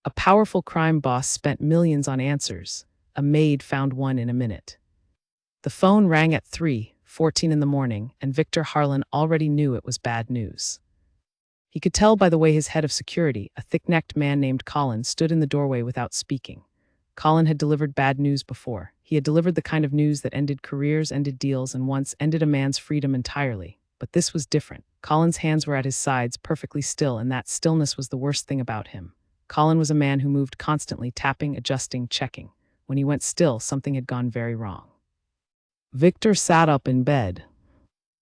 A powerful crime boss spent millions on answers. A maid found one in a minute. The phone rang at 3:14 in the morning, and Victor Harlan already knew it was bad news. He could tell by the way his head of security, a thick-necked man named Colin, stood in the doorway without speaking. Colin had delivered bad news before. He had delivered the kind of news that ended careers, ended deals, and once ended a man's freedom entirely. But this was different. Colin's hands were at his sides, perfectly still, and that stillness was the worst thing about him. Colin was a man who moved constantly, tapping, adjusting, checking. When he went still, something had gone very wrong. Victor sat up in bed.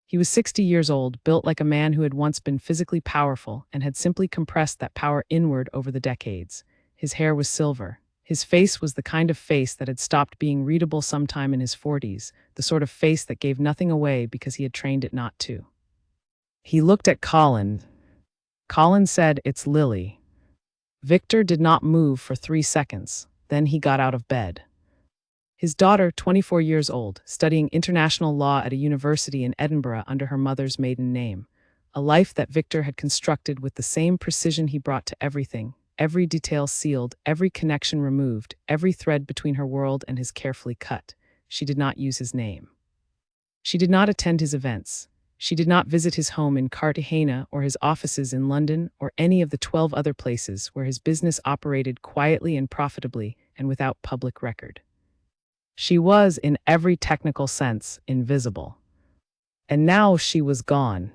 He was 60 years old, built like a man who had once been physically powerful and had simply compressed that power inward over the decades. His hair was silver. His face was the kind of face that had stopped being readable sometime in his 40s, the sort of face that gave nothing away because he had trained it not to. He looked at Colin. Colin said, "It's Lily." Victor did not move for 3 seconds. Then he got out of bed. His daughter, 24 years old, studying international law at a university in Edinburgh under her mother's maiden name. A life that Victor had constructed with the same precision he brought to everything, every detail sealed, every connection removed, every thread between her world and his carefully cut. She did not use his name. She did not attend his events. She did not visit his home in Cartagena or his offices in London or any of the 12 other places where his business operated quietly and profitably and without public record. She was, in every technical sense, invisible. And now she was gone.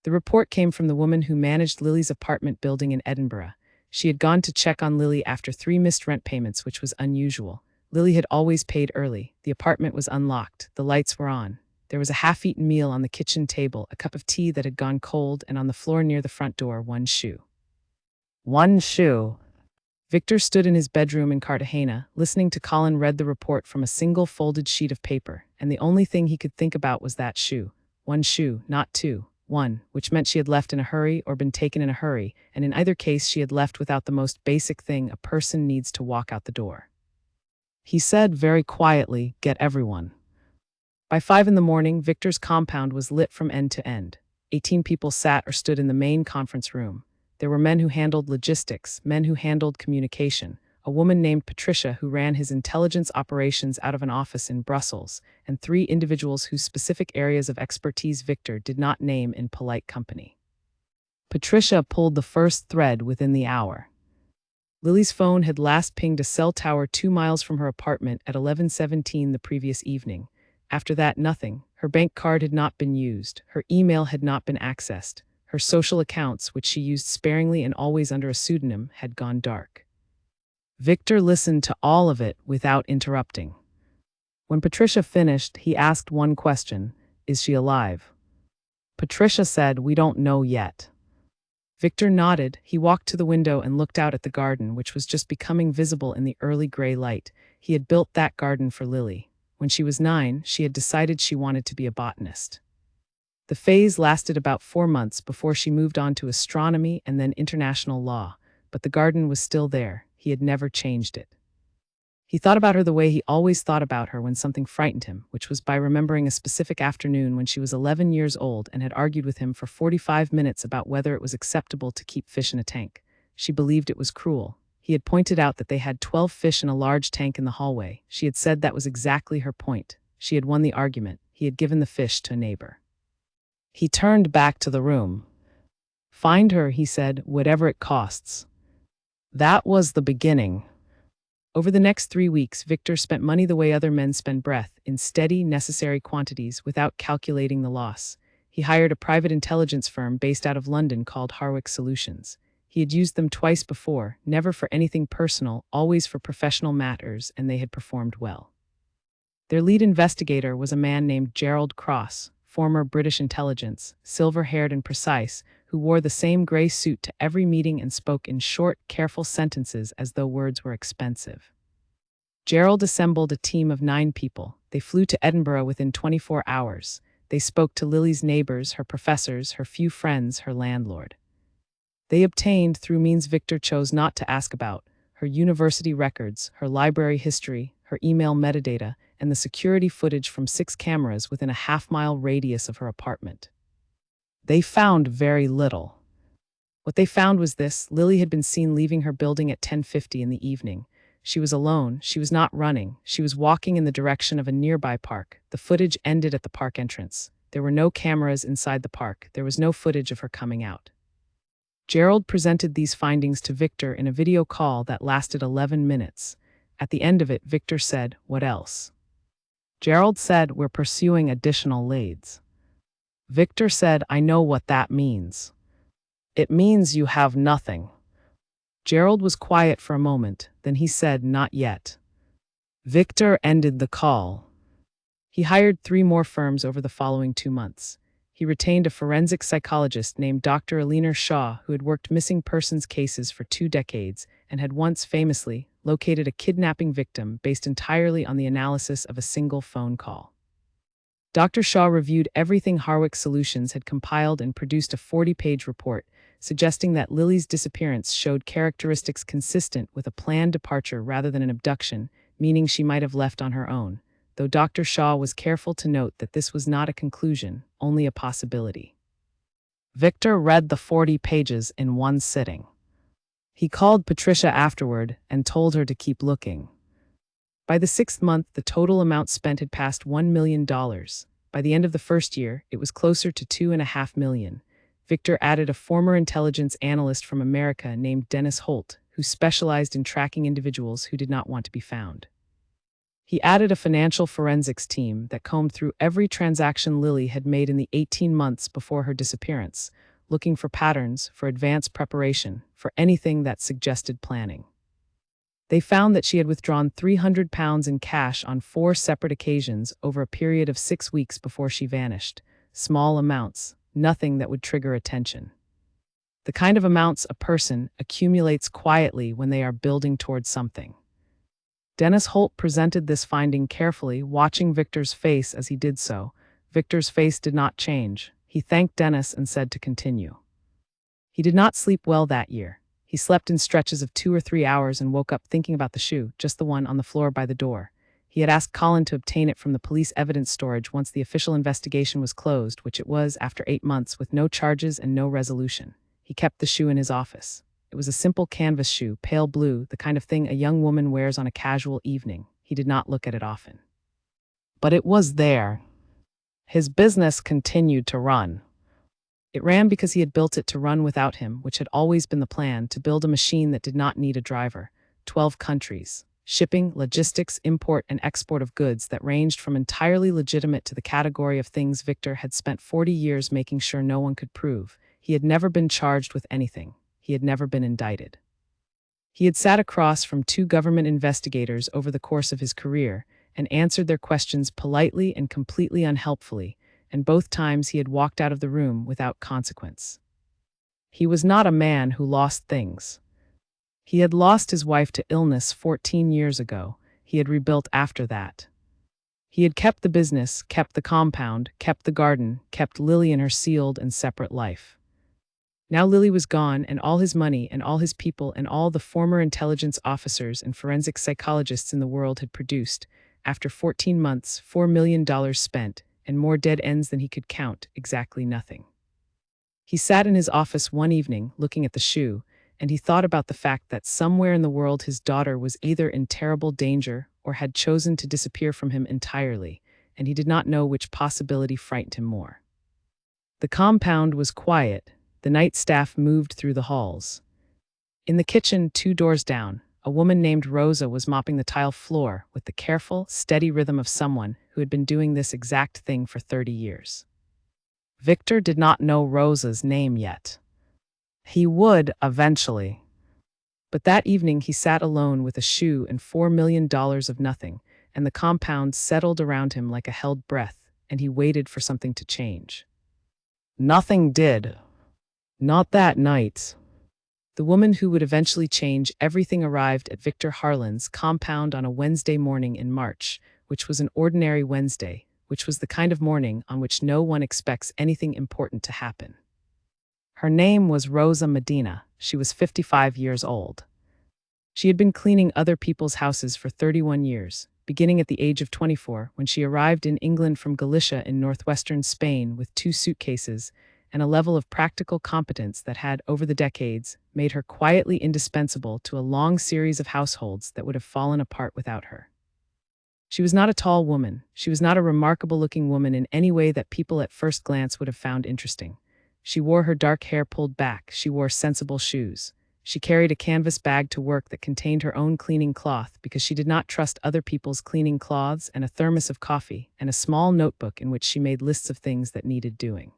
The report came from the woman who managed Lily's apartment building in Edinburgh. She had gone to check on Lily after 3 missed rent payments, which was unusual. Lily had always paid early. The apartment was unlocked. The lights were on. There was a half-eaten meal on the kitchen table, a cup of tea that had gone cold, and on the floor near the front door, one shoe. One shoe. Victor stood in his bedroom in Cartagena, listening to Colin read the report from a single folded sheet of paper, and the only thing he could think about was that shoe. One shoe, not two. One, which meant she had left in a hurry or been taken in a hurry, and in either case she had left without the most basic thing a person needs to walk out the door. He said very quietly, "Get everyone." By 5 in the morning, Victor's compound was lit from end to end. 18 people sat or stood in the main conference room. There were men who handled logistics, men who handled communication, a woman named Patricia who ran his intelligence operations out of an office in Brussels, and 3 individuals whose specific areas of expertise Victor did not name in polite company. Patricia pulled the first thread within the hour. Lily's phone had last pinged a cell tower 2 miles from her apartment at 11:17 the previous evening. After that, nothing. Her bank card had not been used. Her email had not been accessed. Her social accounts, which she used sparingly and always under a pseudonym, had gone dark. Victor listened to all of it without interrupting. When Patricia finished, he asked one question: "Is she alive?" Patricia said, "We don't know yet." Victor nodded. He walked to the window and looked out at the garden, which was just becoming visible in the early gray light. He had built that garden for Lily. When she was 9, she had decided she wanted to be a botanist. The phase lasted about 4 months before she moved on to astronomy and then international law, but the garden was still there. He had never changed it. He thought about her the way he always thought about her when something frightened him, which was by remembering a specific afternoon when she was 11 years old and had argued with him for 45 minutes about whether it was acceptable to keep fish in a tank. She believed it was cruel. He had pointed out that they had 12 fish in a large tank in the hallway. She had said that was exactly her point. She had won the argument. He had given the fish to a neighbor. He turned back to the room. "Find her," he said, "whatever it costs." That was the beginning. Over the next 3 weeks, Victor spent money the way other men spend breath, in steady, necessary quantities without calculating the loss. He hired a private intelligence firm based out of London called Harwick Solutions. He had used them twice before, never for anything personal, always for professional matters, and they had performed well. Their lead investigator was a man named Gerald Cross, former British intelligence, silver-haired and precise, who wore the same gray suit to every meeting and spoke in short, careful sentences as though words were expensive. Gerald assembled a team of 9 people. They flew to Edinburgh within 24 hours. They spoke to Lily's neighbors, her professors, her few friends, her landlord. They obtained, through means Victor chose not to ask about, her university records, her library history, her email metadata, and the security footage from 6 cameras within a half-mile radius of her apartment. They found very little. What they found was this: Lily had been seen leaving her building at 10:50 in the evening. She was alone, she was not running, she was walking in the direction of a nearby park. The footage ended at the park entrance. There were no cameras inside the park, there was no footage of her coming out. Gerald presented these findings to Victor in a video call that lasted 11 minutes. At the end of it, Victor said, "What else?" Gerald said, "We're pursuing additional leads." Victor said, "I know what that means. It means you have nothing." Gerald was quiet for a moment, then he said, "Not yet." Victor ended the call. He hired 3 more firms over the following 2 months. He retained a forensic psychologist named Dr. Alina Shaw, who had worked missing persons cases for 2 decades and had once famously located a kidnapping victim based entirely on the analysis of a single phone call. Dr. Shaw reviewed everything Harwick Solutions had compiled and produced a 40-page report suggesting that Lily's disappearance showed characteristics consistent with a planned departure rather than an abduction, meaning she might have left on her own, though Dr. Shaw was careful to note that this was not a conclusion, only a possibility. Victor read the 40 pages in one sitting. He called Patricia afterward and told her to keep looking. By the 6th month, the total amount spent had passed $1 million. By the end of the first year, it was closer to $2.5 million. Victor added a former intelligence analyst from America named Dennis Holt, who specialized in tracking individuals who did not want to be found. He added a financial forensics team that combed through every transaction Lily had made in the 18 months before her disappearance, looking for patterns, for advanced preparation, for anything that suggested planning. They found that she had withdrawn £300 in cash on 4 separate occasions over a period of 6 weeks before she vanished. Small amounts, nothing that would trigger attention. The kind of amounts a person accumulates quietly when they are building towards something. Dennis Holt presented this finding carefully, watching Victor's face as he did so. Victor's face did not change. He thanked Dennis and said to continue. He did not sleep well that year. He slept in stretches of 2 or 3 hours and woke up thinking about the shoe, just the one on the floor by the door. He had asked Colin to obtain it from the police evidence storage once the official investigation was closed, which it was after 8 months with no charges and no resolution. He kept the shoe in his office. It was a simple canvas shoe, pale blue, the kind of thing a young woman wears on a casual evening. He did not look at it often. But it was there. His business continued to run. It ran because he had built it to run without him, which had always been the plan, to build a machine that did not need a driver. 12 countries. Shipping, logistics, import, and export of goods that ranged from entirely legitimate to the category of things Victor had spent 40 years making sure no one could prove. He had never been charged with anything. He had never been indicted. He had sat across from 2 government investigators over the course of his career and answered their questions politely and completely unhelpfully, and both times he had walked out of the room without consequence. He was not a man who lost things. He had lost his wife to illness 14 years ago. He had rebuilt after that. He had kept the business, kept the compound, kept the garden, kept Lily in her sealed and separate life. Now Lily was gone, and all his money and all his people and all the former intelligence officers and forensic psychologists in the world had produced, after 14 months, $4 million spent, and more dead ends than he could count, exactly nothing. He sat in his office one evening, looking at the shoe, and he thought about the fact that somewhere in the world his daughter was either in terrible danger or had chosen to disappear from him entirely, and he did not know which possibility frightened him more. The compound was quiet. The night staff moved through the halls. In the kitchen, 2 doors down, a woman named Rosa was mopping the tile floor with the careful, steady rhythm of someone who had been doing this exact thing for 30 years. Victor did not know Rosa's name yet. He would eventually. But that evening he sat alone with a shoe and $4 million of nothing, and the compound settled around him like a held breath, and he waited for something to change. Nothing did. Not that night. The woman who would eventually change everything arrived at Victor Harlan's compound on a Wednesday morning in March, which was an ordinary Wednesday, which was the kind of morning on which no one expects anything important to happen. Her name was Rosa Medina. She was 55 years old. She had been cleaning other people's houses for 31 years, beginning at the age of 24 when she arrived in England from Galicia in northwestern Spain with 2 suitcases and a level of practical competence that had, over the decades, made her quietly indispensable to a long series of households that would have fallen apart without her. She was not a tall woman. She was not a remarkable-looking woman in any way that people at first glance would have found interesting. She wore her dark hair pulled back. She wore sensible shoes. She carried a canvas bag to work that contained her own cleaning cloth because she did not trust other people's cleaning cloths, and a thermos of coffee, and a small notebook in which she made lists of things that needed doing.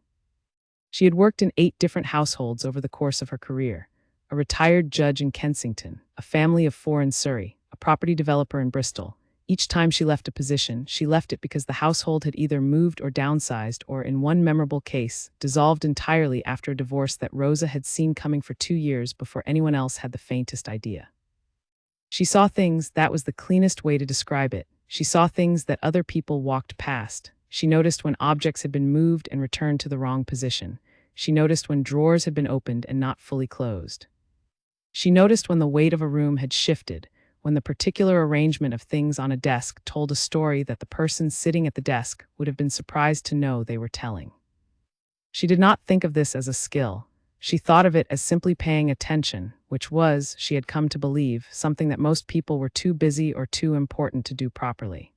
She had worked in 8 different households over the course of her career: a retired judge in Kensington, a family of 4 in Surrey, a property developer in Bristol. Each time she left a position, she left it because the household had either moved or downsized or, in one memorable case, dissolved entirely after a divorce that Rosa had seen coming for 2 years before anyone else had the faintest idea. She saw things, that was the cleanest way to describe it. She saw things that other people walked past. She noticed when objects had been moved and returned to the wrong position. She noticed when drawers had been opened and not fully closed. She noticed when the weight of a room had shifted, when the particular arrangement of things on a desk told a story that the person sitting at the desk would have been surprised to know they were telling. She did not think of this as a skill. She thought of it as simply paying attention, which was, she had come to believe, something that most people were too busy or too important to do properly.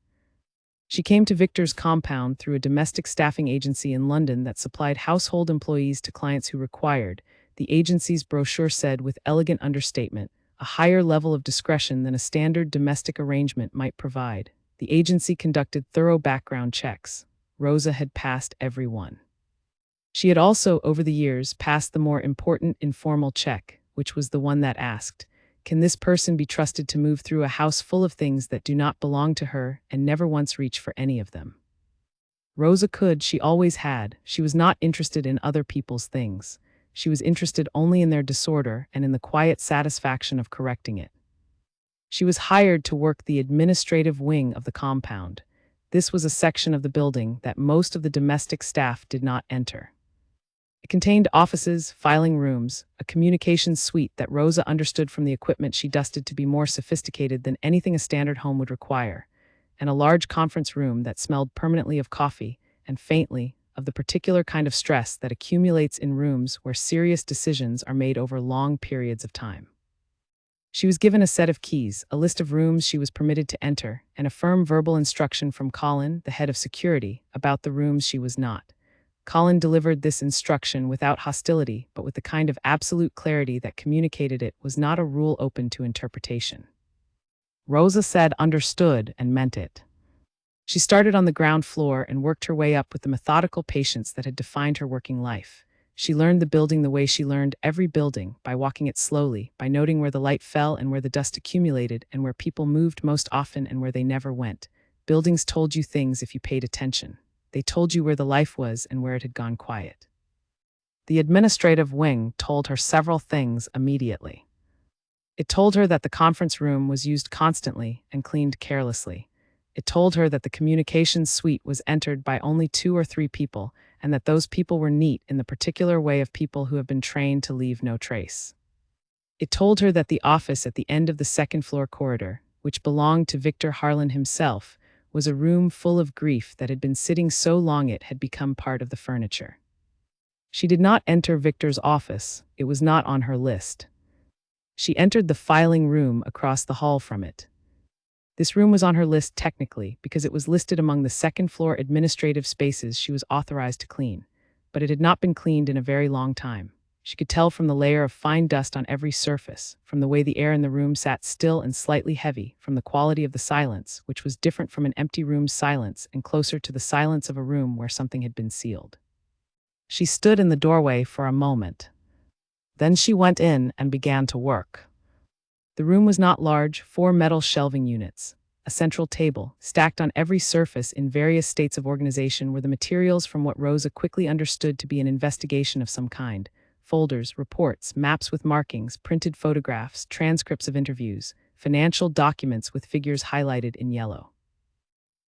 She came to Victor's compound through a domestic staffing agency in London that supplied household employees to clients who required, the agency's brochure said with elegant understatement, a higher level of discretion than a standard domestic arrangement might provide. The agency conducted thorough background checks. Rosa had passed every one. She had also, over the years, passed the more important informal check, which was the one that asked, can this person be trusted to move through a house full of things that do not belong to her and never once reach for any of them? Rosa could, she always had. She was not interested in other people's things. She was interested only in their disorder and in the quiet satisfaction of correcting it. She was hired to work the administrative wing of the compound. This was a section of the building that most of the domestic staff did not enter. It contained offices, filing rooms, a communications suite that Rosa understood from the equipment she dusted to be more sophisticated than anything a standard home would require, and a large conference room that smelled permanently of coffee and faintly of the particular kind of stress that accumulates in rooms where serious decisions are made over long periods of time. She was given a set of keys, a list of rooms she was permitted to enter, and a firm verbal instruction from Colin, the head of security, about the rooms she was not. Colin delivered this instruction without hostility, but with the kind of absolute clarity that communicated it was not a rule open to interpretation. Rosa said understood and meant it. She started on the ground floor and worked her way up with the methodical patience that had defined her working life. She learned the building the way she learned every building, by walking it slowly, by noting where the light fell and where the dust accumulated and where people moved most often and where they never went. Buildings told you things if you paid attention. They told you where the life was and where it had gone quiet. The administrative wing told her several things immediately. It told her that the conference room was used constantly and cleaned carelessly. It told her that the communications suite was entered by only 2 or 3 people, and that those people were neat in the particular way of people who have been trained to leave no trace. It told her that the office at the end of the second-floor corridor, which belonged to Victor Harlan himself, was a room full of grief that had been sitting so long it had become part of the furniture. She did not enter Victor's office. It was not on her list. She entered the filing room across the hall from it. This room was on her list technically because it was listed among the second-floor administrative spaces she was authorized to clean, but it had not been cleaned in a very long time. She could tell from the layer of fine dust on every surface, from the way the air in the room sat still and slightly heavy, from the quality of the silence, which was different from an empty room's silence and closer to the silence of a room where something had been sealed. She stood in the doorway for a moment. Then she went in and began to work. The room was not large, 4 metal shelving units. A central table, stacked on every surface in various states of organization, were the materials from what Rosa quickly understood to be an investigation of some kind. Folders, reports, maps with markings, printed photographs, transcripts of interviews, financial documents with figures highlighted in yellow.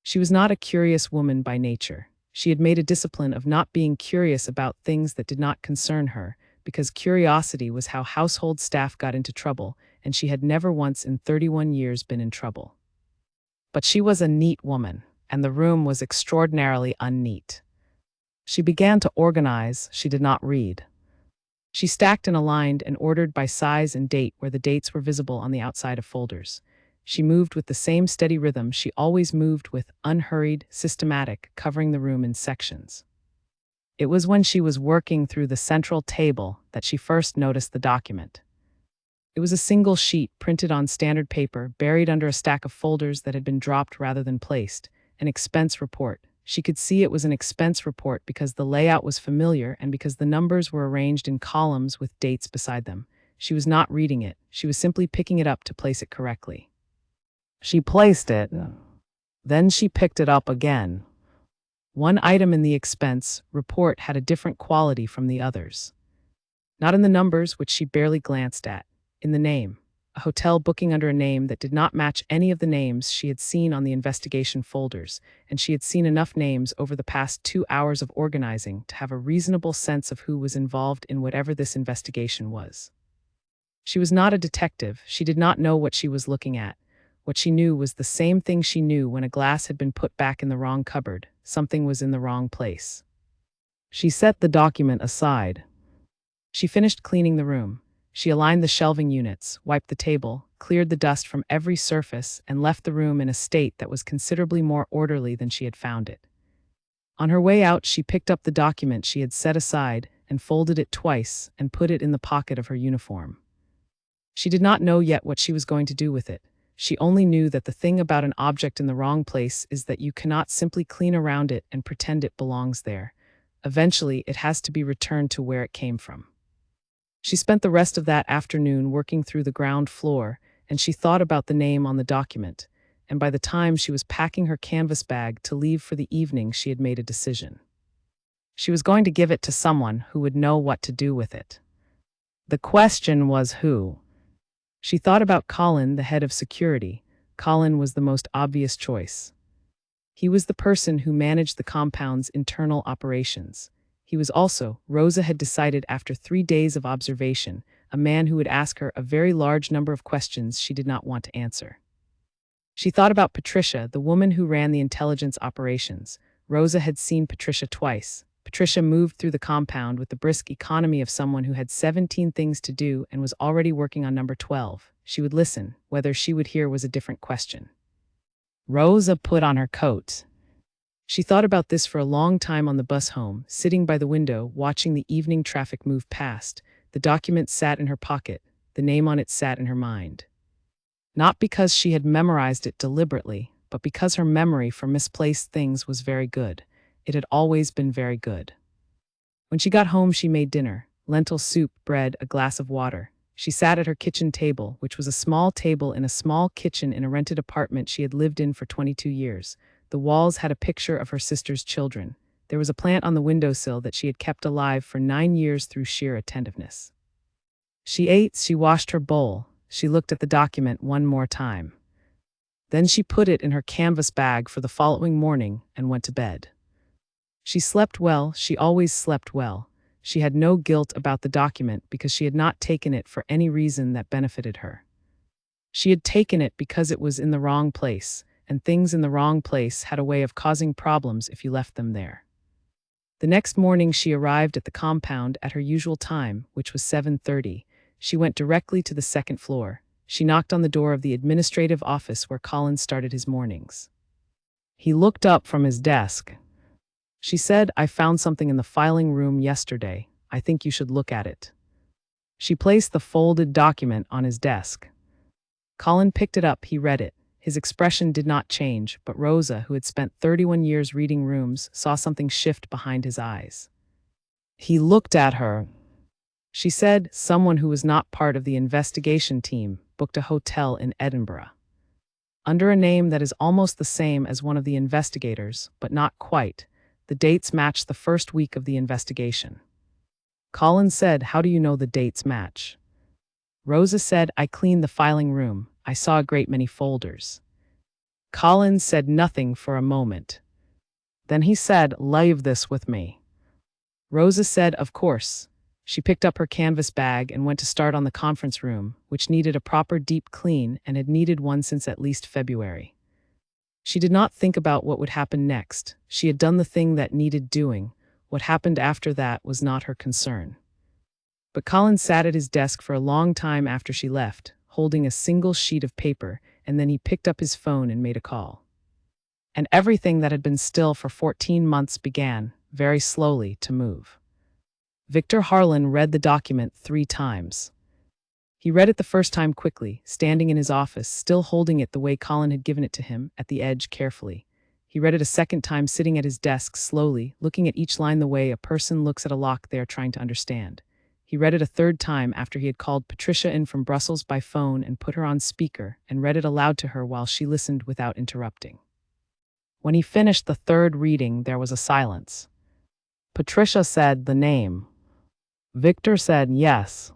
She was not a curious woman by nature. She had made a discipline of not being curious about things that did not concern her, because curiosity was how household staff got into trouble, and she had never once in 31 years been in trouble. But she was a neat woman, and the room was extraordinarily unneat. She began to organize, she did not read. She stacked and aligned and ordered by size and date where the dates were visible on the outside of folders. She moved with the same steady rhythm she always moved with, unhurried, systematic, covering the room in sections. It was when she was working through the central table that she first noticed the document. It was a single sheet printed on standard paper, buried under a stack of folders that had been dropped rather than placed, an expense report. She could see it was an expense report because the layout was familiar and because the numbers were arranged in columns with dates beside them. She was not reading it, she was simply picking it up to place it correctly. She placed it, then she picked it up again. One item in the expense report had a different quality from the others. Not in the numbers, which she barely glanced at, in the name. A hotel booking under a name that did not match any of the names she had seen on the investigation folders, and she had seen enough names over the past 2 hours of organizing to have a reasonable sense of who was involved in whatever this investigation was. She was not a detective, she did not know what she was looking at. What she knew was the same thing she knew when a glass had been put back in the wrong cupboard, something was in the wrong place. She set the document aside. She finished cleaning the room. She aligned the shelving units, wiped the table, cleared the dust from every surface, and left the room in a state that was considerably more orderly than she had found it. On her way out, she picked up the document she had set aside and folded it twice and put it in the pocket of her uniform. She did not know yet what she was going to do with it. She only knew that the thing about an object in the wrong place is that you cannot simply clean around it and pretend it belongs there. Eventually, it has to be returned to where it came from. She spent the rest of that afternoon working through the ground floor, and she thought about the name on the document, and by the time she was packing her canvas bag to leave for the evening, she had made a decision. She was going to give it to someone who would know what to do with it. The question was who. She thought about Colin, the head of security. Colin was the most obvious choice. He was the person who managed the compound's internal operations. He was also, Rosa had decided after 3 days of observation, a man who would ask her a very large number of questions she did not want to answer. She thought about Patricia, the woman who ran the intelligence operations. Rosa had seen Patricia twice. Patricia moved through the compound with the brisk economy of someone who had 17 things to do and was already working on number 12. She would listen. Whether she would hear was a different question. Rosa put on her coat. She thought about this for a long time on the bus home, sitting by the window, watching the evening traffic move past. The document sat in her pocket. The name on it sat in her mind. Not because she had memorized it deliberately, but because her memory for misplaced things was very good. It had always been very good. When she got home, she made dinner: lentil soup, bread, a glass of water. She sat at her kitchen table, which was a small table in a small kitchen in a rented apartment she had lived in for 22 years. The walls had a picture of her sister's children. There was a plant on the windowsill that she had kept alive for 9 years through sheer attentiveness. She ate, she washed her bowl, she looked at the document one more time. Then she put it in her canvas bag for the following morning and went to bed. She slept well, she always slept well. She had no guilt about the document because she had not taken it for any reason that benefited her. She had taken it because it was in the wrong place, and things in the wrong place had a way of causing problems if you left them there. The next morning she arrived at the compound at her usual time, which was 7:30. She went directly to the second floor. She knocked on the door of the administrative office where Colin started his mornings. He looked up from his desk. She said, "I found something in the filing room yesterday. I think you should look at it." She placed the folded document on his desk. Colin picked it up, he read it. His expression did not change, but Rosa, who had spent 31 years reading rooms, saw something shift behind his eyes. He looked at her. She said, "Someone who was not part of the investigation team booked a hotel in Edinburgh. Under a name that is almost the same as one of the investigators, but not quite. The dates match the first week of the investigation." Colin said, "How do you know the dates match?" Rosa said, "I cleaned the filing room. I saw a great many folders." Colin said nothing for a moment. Then he said, "Leave this with me." Rosa said, "Of course." She picked up her canvas bag and went to start on the conference room, which needed a proper deep clean and had needed one since at least February. She did not think about what would happen next. She had done the thing that needed doing. What happened after that was not her concern. But Colin sat at his desk for a long time after she left, holding a single sheet of paper, and then he picked up his phone and made a call. And everything that had been still for 14 months began, very slowly, to move. Victor Harlan read the document 3 times. He read it the first time quickly, standing in his office, still holding it the way Colin had given it to him, at the edge carefully. He read it a second time sitting at his desk slowly, looking at each line the way a person looks at a lock they are trying to understand. He read it a third time after he had called Patricia in from Brussels by phone and put her on speaker, and read it aloud to her while she listened without interrupting. When he finished the third reading, there was a silence. Patricia said the name. Victor said yes.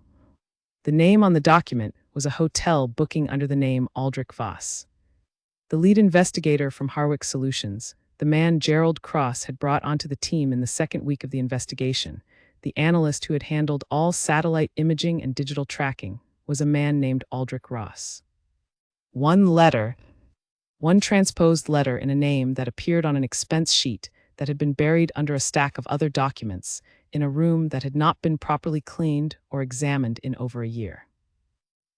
The name on the document was a hotel booking under the name Aldrich Voss. The lead investigator from Harwick Solutions, the man Gerald Cross had brought onto the team in the second week of the investigation, the analyst who had handled all satellite imaging and digital tracking, was a man named Aldrich Ross. One transposed letter in a name that appeared on an expense sheet that had been buried under a stack of other documents in a room that had not been properly cleaned or examined in over a year.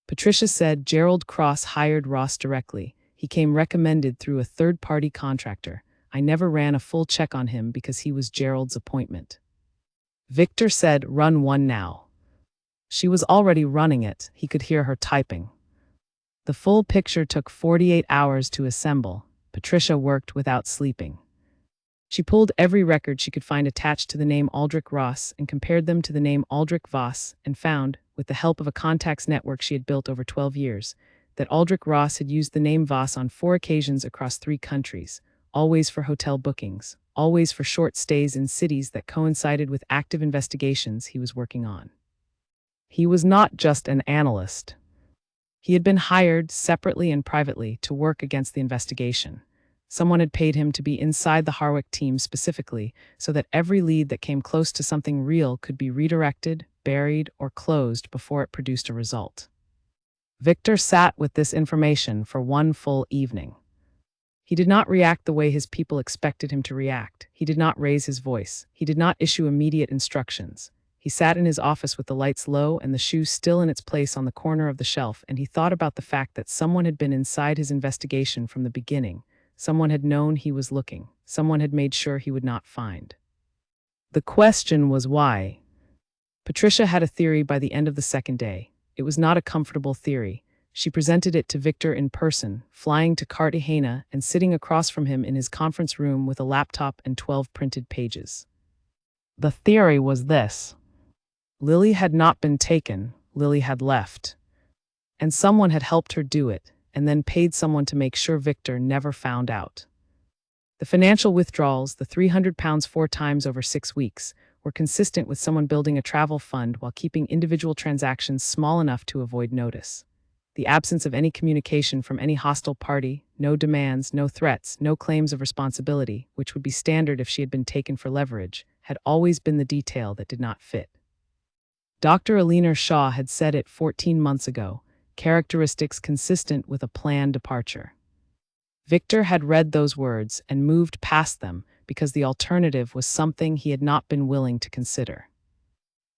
Patricia said Gerald Cross hired Ross directly. He came recommended through a third-party contractor. I never ran a full check on him because he was Gerald's appointment. Victor said, run one now. She was already running it. He could hear her typing. The full picture took 48 hours to assemble. Patricia worked without sleeping. She pulled every record she could find attached to the name Aldrich Ross and compared them to the name Aldrich Voss and found, with the help of a contacts network she had built over 12 years, that Aldrich Ross had used the name Voss on 4 occasions across 3 countries, always for hotel bookings, always for short stays in cities that coincided with active investigations he was working on. He was not just an analyst. He had been hired, separately and privately, to work against the investigation. Someone had paid him to be inside the Harwick team specifically, so that every lead that came close to something real could be redirected, buried, or closed before it produced a result. Victor sat with this information for 1 full evening. He did not react the way his people expected him to react. He did not raise his voice. He did not issue immediate instructions. He sat in his office with the lights low and the shoe still in its place on the corner of the shelf, and he thought about the fact that someone had been inside his investigation from the beginning. Someone had known he was looking. Someone had made sure he would not find. The question was why. Patricia had a theory by the end of the second day. It was not a comfortable theory. She presented it to Victor in person, flying to Cartagena and sitting across from him in his conference room with a laptop and 12 printed pages. The theory was this. Lily had not been taken, Lily had left. And someone had helped her do it, and then paid someone to make sure Victor never found out. The financial withdrawals, the £300 4 times over 6 weeks, were consistent with someone building a travel fund while keeping individual transactions small enough to avoid notice. The absence of any communication from any hostile party, no demands, no threats, no claims of responsibility, which would be standard if she had been taken for leverage, had always been the detail that did not fit. Dr. Alina Shaw had said it 14 months ago, characteristics consistent with a planned departure. Victor had read those words and moved past them because the alternative was something he had not been willing to consider.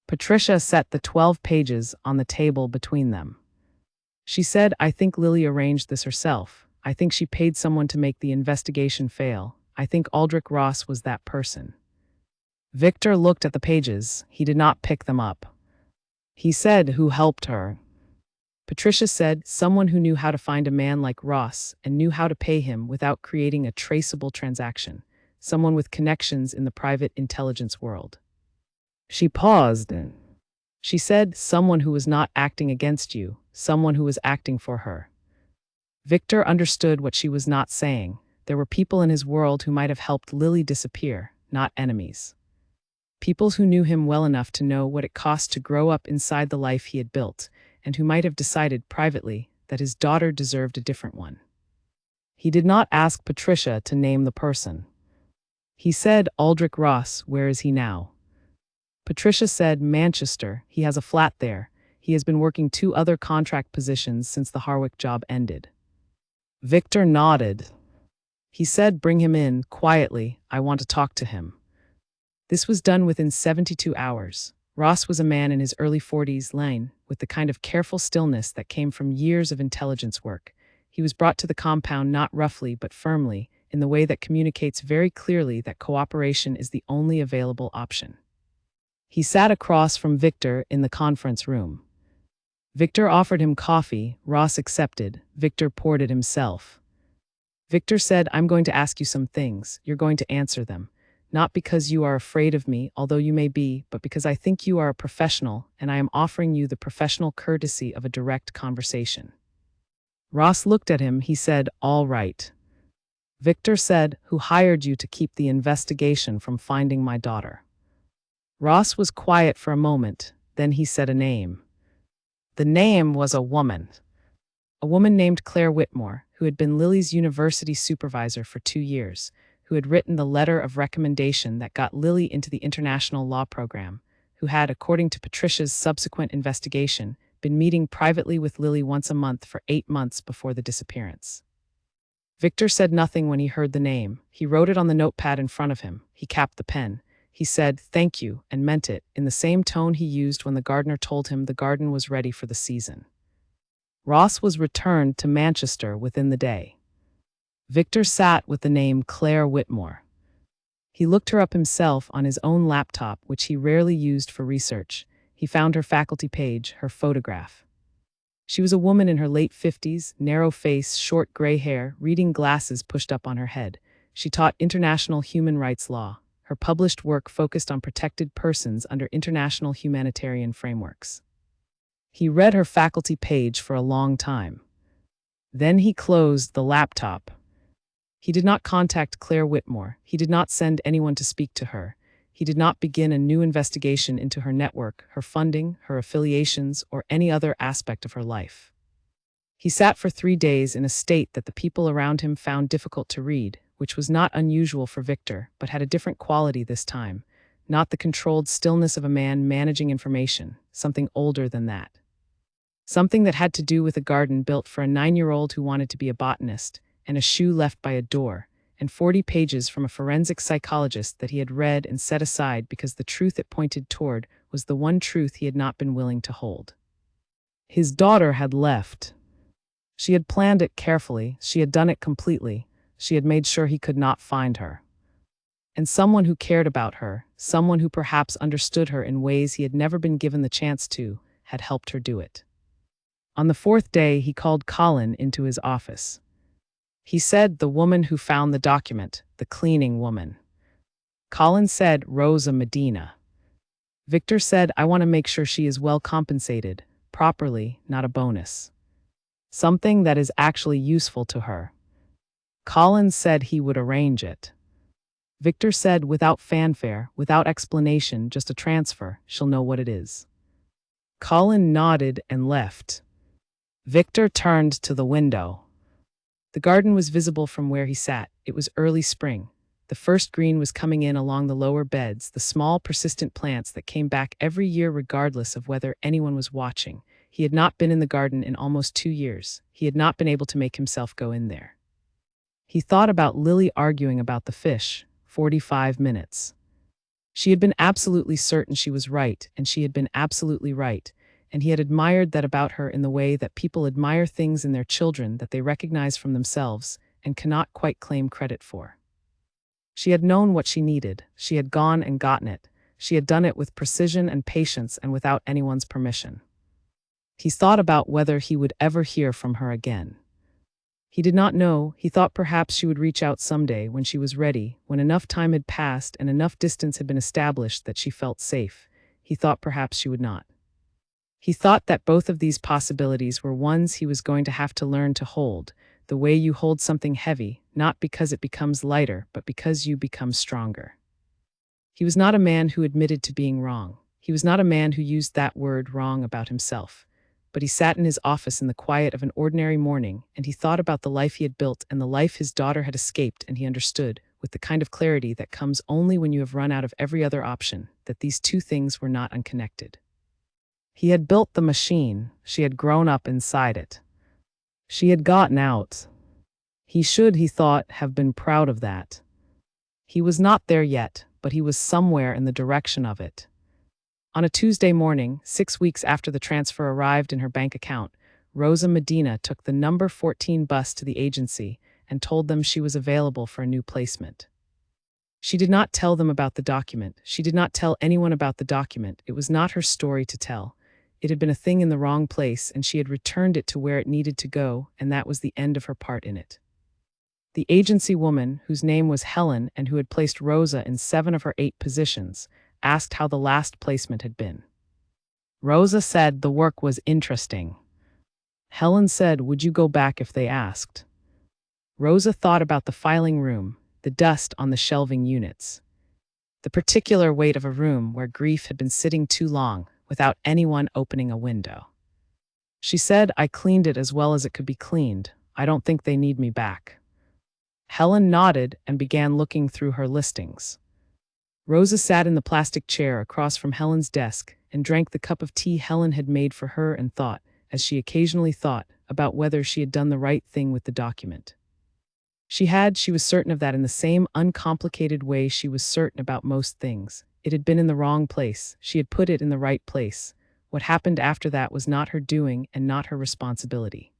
Patricia set the 12 pages on the table between them. She said, I think Lily arranged this herself. I think she paid someone to make the investigation fail. I think Aldrich Ross was that person. Victor looked at the pages. He did not pick them up. He said, who helped her? Patricia said, someone who knew how to find a man like Ross and knew how to pay him without creating a traceable transaction. Someone with connections in the private intelligence world. She paused. She said, someone who was not acting against you, someone who was acting for her. Victor understood what she was not saying. There were people in his world who might have helped Lily disappear, not enemies. People who knew him well enough to know what it cost to grow up inside the life he had built, and who might have decided privately that his daughter deserved a different one. He did not ask Patricia to name the person. He said, Aldrich Ross, where is he now? Patricia said, Manchester, he has a flat there. He has been working 2 other contract positions since the Harwick job ended. Victor nodded. He said, bring him in, quietly, I want to talk to him. This was done within 72 hours. Ross was a man in his early 40s, lean, with the kind of careful stillness that came from years of intelligence work. He was brought to the compound not roughly but firmly, in the way that communicates very clearly that cooperation is the only available option. He sat across from Victor in the conference room. Victor offered him coffee. Ross accepted. Victor poured it himself. Victor said, "I'm going to ask you some things. You're going to answer them. Not because you are afraid of me, although you may be, but because I think you are a professional, and I am offering you the professional courtesy of a direct conversation." Ross looked at him. He said, "All right." Victor said, "Who hired you to keep the investigation from finding my daughter?" Ross was quiet for a moment. Then he said a name. The name was a woman. A woman named Claire Whitmore, who had been Lily's university supervisor for 2 years, who had written the letter of recommendation that got Lily into the international law program, who had, according to Patricia's subsequent investigation, been meeting privately with Lily once a month for 8 months before the disappearance. Victor said nothing when he heard the name. He wrote it on the notepad in front of him. He capped the pen. He said, "Thank you," and meant it, in the same tone he used when the gardener told him the garden was ready for the season. Ross was returned to Manchester within the day. Victor sat with the name Claire Whitmore. He looked her up himself on his own laptop, which he rarely used for research. He found her faculty page, her photograph. She was a woman in her late 50s, narrow face, short gray hair, reading glasses pushed up on her head. She taught international human rights law. Her published work focused on protected persons under international humanitarian frameworks. He read her faculty page for a long time. Then he closed the laptop. He did not contact Claire Whitmore. He did not send anyone to speak to her. He did not begin a new investigation into her network, her funding, her affiliations, or any other aspect of her life. He sat for 3 days in a state that the people around him found difficult to read, which was not unusual for Victor, but had a different quality this time. Not the controlled stillness of a man managing information, something older than that. Something that had to do with a garden built for a 9-year-old who wanted to be a botanist, and a shoe left by a door, and 40 pages from a forensic psychologist that he had read and set aside because the truth it pointed toward was the one truth he had not been willing to hold. His daughter had left. She had planned it carefully. She had done it completely. She had made sure he could not find her. And someone who cared about her, someone who perhaps understood her in ways he had never been given the chance to, had helped her do it. On the 4th day, he called Colin into his office. He said, "The woman who found the document, the cleaning woman." Colin said, "Rosa Medina." Victor said, "I want to make sure she is well compensated, properly, not a bonus. Something that is actually useful to her." Colin said he would arrange it. Victor said, "Without fanfare, without explanation, just a transfer. She'll know what it is." Colin nodded and left. Victor turned to the window. The garden was visible from where he sat. It was early spring. The first green was coming in along the lower beds, the small, persistent plants that came back every year regardless of whether anyone was watching. He had not been in the garden in almost 2 years. He had not been able to make himself go in there. He thought about Lily arguing about the fish. 45 minutes. She had been absolutely certain she was right, and she had been absolutely right, and he had admired that about her in the way that people admire things in their children that they recognize from themselves and cannot quite claim credit for. She had known what she needed. She had gone and gotten it. She had done it with precision and patience and without anyone's permission. He thought about whether he would ever hear from her again. He did not know. He thought perhaps she would reach out someday when she was ready, when enough time had passed and enough distance had been established that she felt safe. He thought perhaps she would not. He thought that both of these possibilities were ones he was going to have to learn to hold, the way you hold something heavy, not because it becomes lighter, but because you become stronger. He was not a man who admitted to being wrong. He was not a man who used that word wrong about himself. But he sat in his office in the quiet of an ordinary morning, and he thought about the life he had built and the life his daughter had escaped, and he understood, with the kind of clarity that comes only when you have run out of every other option, that these two things were not unconnected. He had built the machine. She had grown up inside it. She had gotten out. He should, he thought, have been proud of that. He was not there yet, but he was somewhere in the direction of it. On a Tuesday morning, 6 weeks after the transfer arrived in her bank account, Rosa Medina took the number 14 bus to the agency and told them she was available for a new placement. She did not tell them about the document. She did not tell anyone about the document. It was not her story to tell. It had been a thing in the wrong place, and she had returned it to where it needed to go, and that was the end of her part in it. The agency woman, whose name was Helen and who had placed Rosa in 7 of her 8 positions, asked how the last placement had been. Rosa said the work was interesting. Helen said, "Would you go back if they asked?" Rosa thought about the filing room, the dust on the shelving units, the particular weight of a room where grief had been sitting too long without anyone opening a window. She said, "I cleaned it as well as it could be cleaned. I don't think they need me back." Helen nodded and began looking through her listings. Rosa sat in the plastic chair across from Helen's desk and drank the cup of tea Helen had made for her and thought, as she occasionally thought, about whether she had done the right thing with the document. She was certain of that in the same uncomplicated way she was certain about most things. It had been in the wrong place. She had put it in the right place. What happened after that was not her doing and not her responsibility.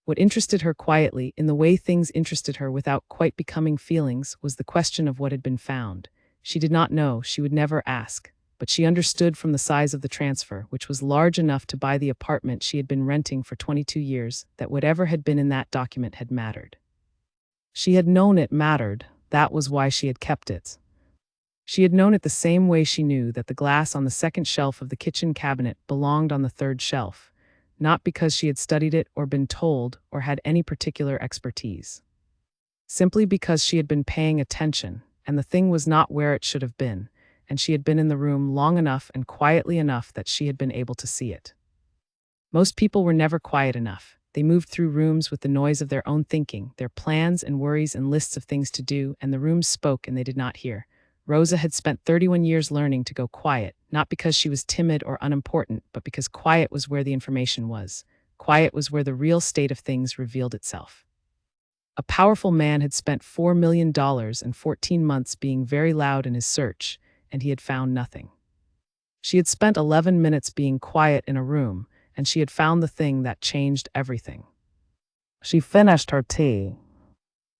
What interested her quietly, in the way things interested her without quite becoming feelings, was the question of what had been found. She did not know, she would never ask, but she understood from the size of the transfer, which was large enough to buy the apartment she had been renting for 22 years, that whatever had been in that document had mattered. She had known it mattered. That was why she had kept it. She had known it the same way she knew that the glass on the second shelf of the kitchen cabinet belonged on the third shelf, not because she had studied it or been told or had any particular expertise. Simply because she had been paying attention, and the thing was not where it should have been, and she had been in the room long enough and quietly enough that she had been able to see it. Most people were never quiet enough. They moved through rooms with the noise of their own thinking, their plans and worries and lists of things to do, and the rooms spoke and they did not hear. Rosa had spent 31 years learning to go quiet, not because she was timid or unimportant, but because quiet was where the information was. Quiet was where the real state of things revealed itself. A powerful man had spent $4 million and 14 months being very loud in his search, and he had found nothing. She had spent 11 minutes being quiet in a room, and she had found the thing that changed everything. She finished her tea.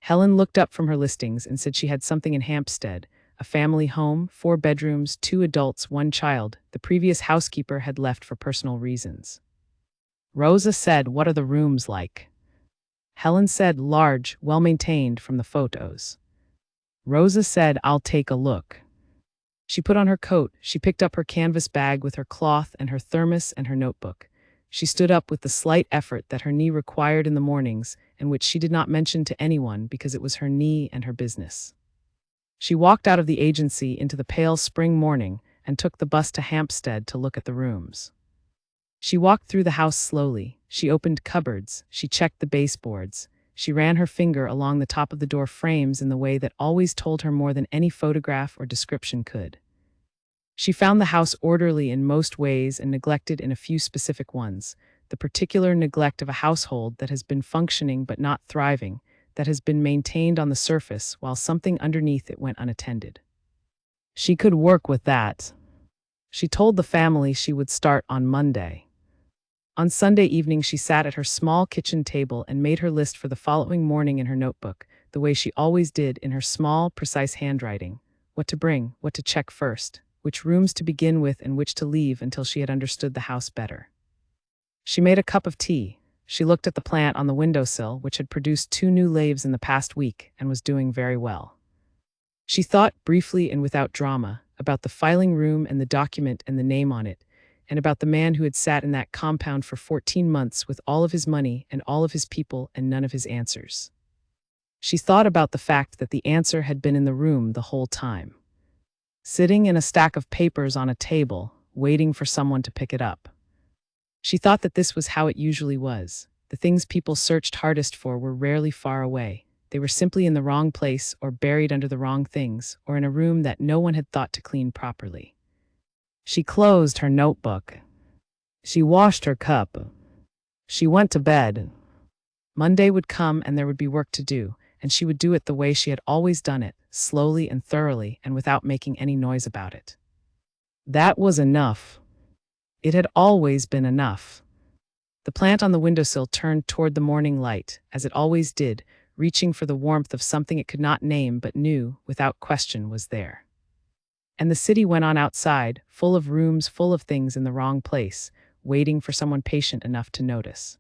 Helen looked up from her listings and said she had something in Hampstead, a family home, 4 bedrooms, 2 adults, 1 child. The previous housekeeper had left for personal reasons. Rosa said, "What are the rooms like?" Helen said, "Large, well-maintained from the photos." Rosa said, "I'll take a look." She put on her coat, she picked up her canvas bag with her cloth and her thermos and her notebook. She stood up with the slight effort that her knee required in the mornings, and which she did not mention to anyone because it was her knee and her business. She walked out of the agency into the pale spring morning and took the bus to Hampstead to look at the rooms. She walked through the house slowly. She opened cupboards. She checked the baseboards. She ran her finger along the top of the door frames in the way that always told her more than any photograph or description could. She found the house orderly in most ways and neglected in a few specific ones, the particular neglect of a household that has been functioning but not thriving, that has been maintained on the surface while something underneath it went unattended. She could work with that. She told the family she would start on Monday. On Sunday evening, she sat at her small kitchen table and made her list for the following morning in her notebook, the way she always did in her small, precise handwriting. What to bring, what to check first, which rooms to begin with and which to leave until she had understood the house better. She made a cup of tea. She looked at the plant on the windowsill, which had produced 2 new leaves in the past week and was doing very well. She thought, briefly and without drama, about the filing room and the document and the name on it, and about the man who had sat in that compound for 14 months with all of his money and all of his people and none of his answers. She thought about the fact that the answer had been in the room the whole time, sitting in a stack of papers on a table, waiting for someone to pick it up. She thought that this was how it usually was. The things people searched hardest for were rarely far away. They were simply in the wrong place or buried under the wrong things or in a room that no one had thought to clean properly. She closed her notebook. She washed her cup. She went to bed. Monday would come and there would be work to do, and she would do it the way she had always done it, slowly and thoroughly and without making any noise about it. That was enough. It had always been enough. The plant on the windowsill turned toward the morning light, as it always did, reaching for the warmth of something it could not name but knew, without question, was there. And the city went on outside, full of rooms full of things in the wrong place, waiting for someone patient enough to notice.